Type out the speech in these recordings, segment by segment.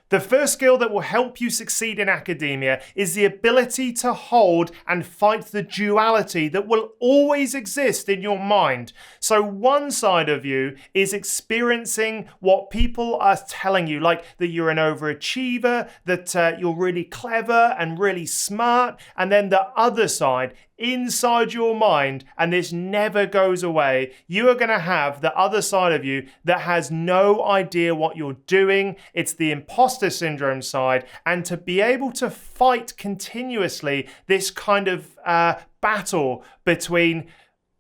The first skill that will help you succeed in academia is the ability to hold and fight the duality that will always exist in your mind. So one side of you is experiencing what people are telling you, like that you're an overachiever, that you're really clever and really smart, and then the other side, inside your mind, and this never goes away, you are going to have the other side of you that has no idea what you're doing. It's the imposter syndrome side, and to be able to fight continuously this kind of battle between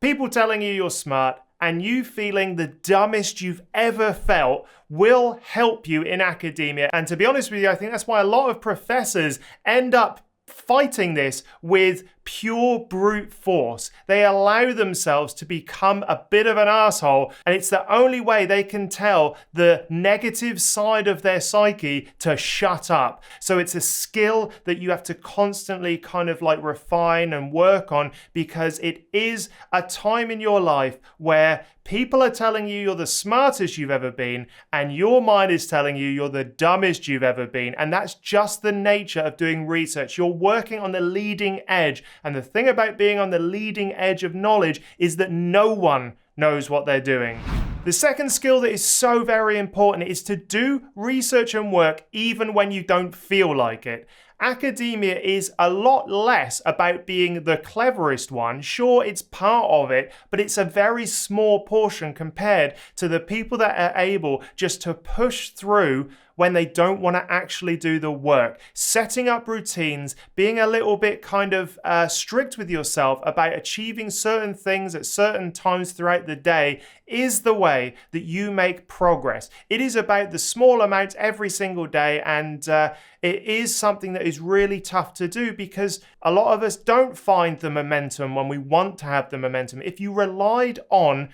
people telling you you're smart and you feeling the dumbest you've ever felt will help you in academia. And to be honest with you, I think that's why a lot of professors end up fighting this with pure brute force. They allow themselves to become a bit of an asshole, and it's the only way they can tell the negative side of their psyche to shut up. So it's a skill that you have to constantly kind of like refine and work on, because it is a time in your life where people are telling you you're the smartest you've ever been, and your mind is telling you you're the dumbest you've ever been. And that's just the nature of doing research. You're working on the leading edge. And the thing about being on the leading edge of knowledge is that no one knows what they're doing. The second skill that is so very important is to do research and work even when you don't feel like it. Academia is a lot less about being the cleverest one. Sure, it's part of it, but it's a very small portion compared to the people that are able just to push through when they don't want to actually do the work. Setting up routines, being a little bit kind of strict with yourself about achieving certain things at certain times throughout the day is the way that you make progress. It is about the small amounts every single day, and it is something that is really tough to do because a lot of us don't find the momentum when we want to have the momentum. If you relied on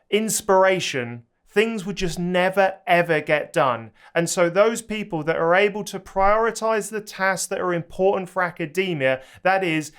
inspiration, things would just never, ever get done. And so those people that are able to prioritize the tasks that are important for academia, that is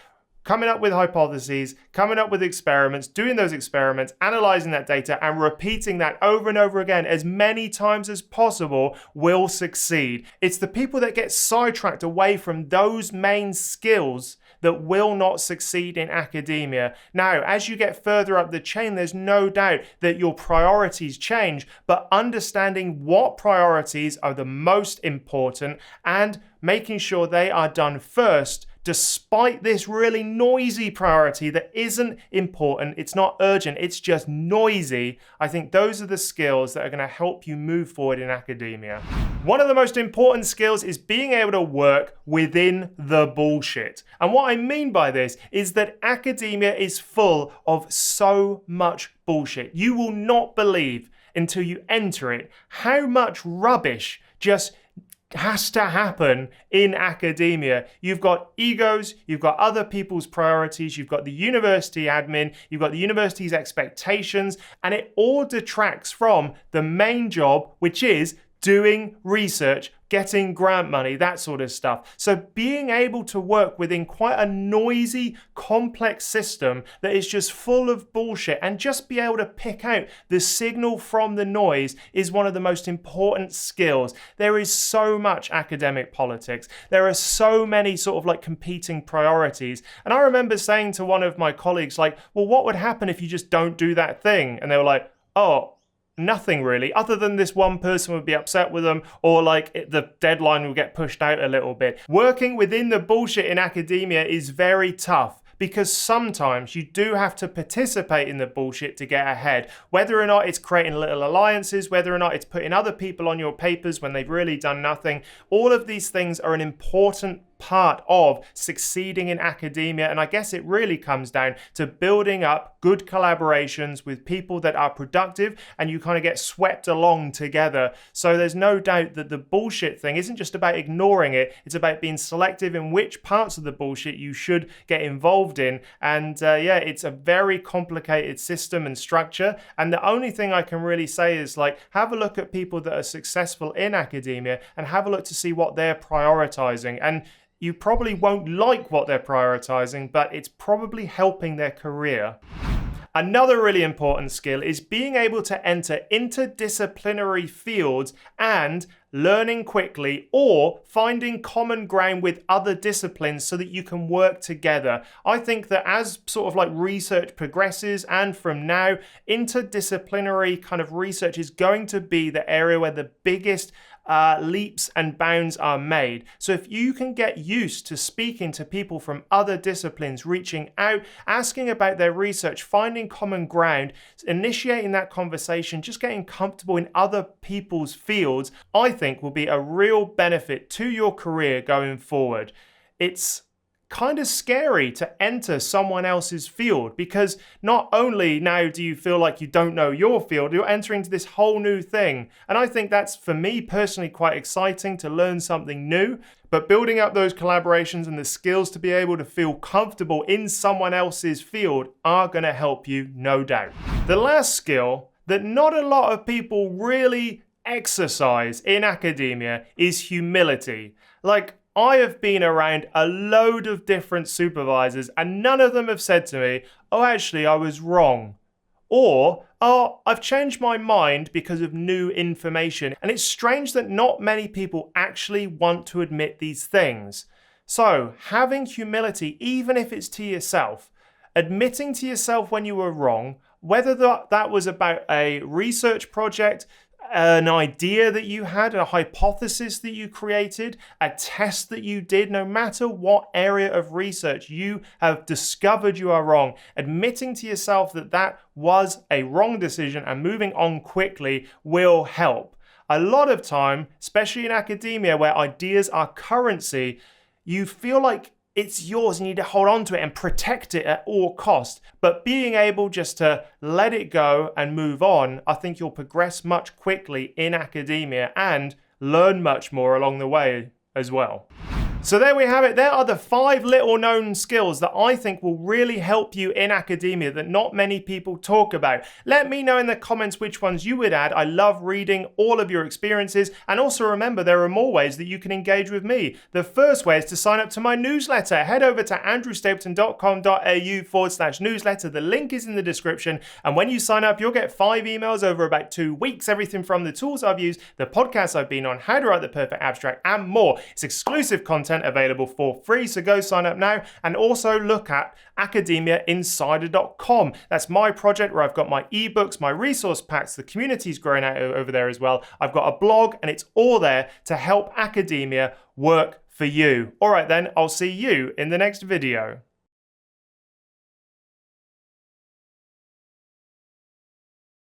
coming up with hypotheses, coming up with experiments, doing those experiments, analyzing that data, and repeating that over and over again as many times as possible will succeed. It's the people that get sidetracked away from those main skills that will not succeed in academia. Now, as you get further up the chain, there's no doubt that your priorities change, but understanding what priorities are the most important and making sure they are done first, despite this really noisy priority that isn't important, it's not urgent, it's just noisy. I think those are the skills that are going to help you move forward in academia. One of the most important skills is being able to work within the bullshit. And what I mean by this is that academia is full of so much bullshit. You will not believe until you enter it how much rubbish just has to happen in academia. You've got egos, you've got other people's priorities, you've got the university admin, you've got the university's expectations, and it all detracts from the main job, which is doing research, getting grant money, that sort of stuff. So being able to work within quite a noisy, complex system that is just full of bullshit and just be able to pick out the signal from the noise is one of the most important skills. There is so much academic politics. There are so many sort of like competing priorities. And I remember saying to one of my colleagues, like, well, what would happen if you just don't do that thing? And they were like, oh, nothing really, other than this one person would be upset with them, or like the deadline will get pushed out a little bit. Working within the bullshit in academia is very tough, because sometimes you do have to participate in the bullshit to get ahead. Whether or not it's creating little alliances, whether or not it's putting other people on your papers when they've really done nothing, all of these things are an important part of succeeding in academia. And I guess it really comes down to building up good collaborations with people that are productive, and you kind of get swept along together. So there's no doubt that the bullshit thing isn't just about ignoring it, it's about being selective in which parts of the bullshit you should get involved in. And it's a very complicated system and structure. And the only thing I can really say is, like, have a look at people that are successful in academia and have a look to see what they're prioritizing. And you probably won't like what they're prioritizing, but it's probably helping their career. Another really important skill is being able to enter interdisciplinary fields and learning quickly or finding common ground with other disciplines so that you can work together. I think that as sort of like research progresses and from now, interdisciplinary kind of research is going to be the area where the biggest leaps and bounds are made. So if you can get used to speaking to people from other disciplines, reaching out, asking about their research, finding common ground, initiating that conversation, just getting comfortable in other people's fields, I think will be a real benefit to your career going forward. It's kind of scary to enter someone else's field because not only now do you feel like you don't know your field, you're entering into this whole new thing. And I think that's, for me personally, quite exciting to learn something new. But building up those collaborations and the skills to be able to feel comfortable in someone else's field are going to help you, no doubt. The last skill that not a lot of people really exercise in academia is humility. Like, I have been around a load of different supervisors and none of them have said to me, oh, actually, I was wrong. Or, oh, I've changed my mind because of new information. And it's strange that not many people actually want to admit these things. So, having humility, even if it's to yourself, admitting to yourself when you were wrong, whether that was about a research project, an idea that you had, a hypothesis that you created, a test that you did, no matter what area of research you have discovered you are wrong, admitting to yourself that that was a wrong decision and moving on quickly will help. A lot of time, especially in academia where ideas are currency, you feel like it's yours and you need to hold on to it and protect it at all costs. But being able just to let it go and move on, I think you'll progress much quickly in academia and learn much more along the way as well. So there we have it. There are the 5 little known skills that I think will really help you in academia that not many people talk about. Let me know in the comments which ones you would add. I love reading all of your experiences. And also remember, there are more ways that you can engage with me. The first way is to sign up to my newsletter. Head over to andrewstapleton.com.au/newsletter. The link is in the description. And when you sign up, you'll get 5 emails over about 2 weeks. Everything from the tools I've used, the podcasts I've been on, how to write the perfect abstract, and more. It's exclusive content available for free, so go sign up now and also look at academiainsider.com. That's my project where I've got my ebooks, my resource packs, the community's growing out over there as well. I've got a blog and it's all there to help academia work for you. All right then, I'll see you in the next video.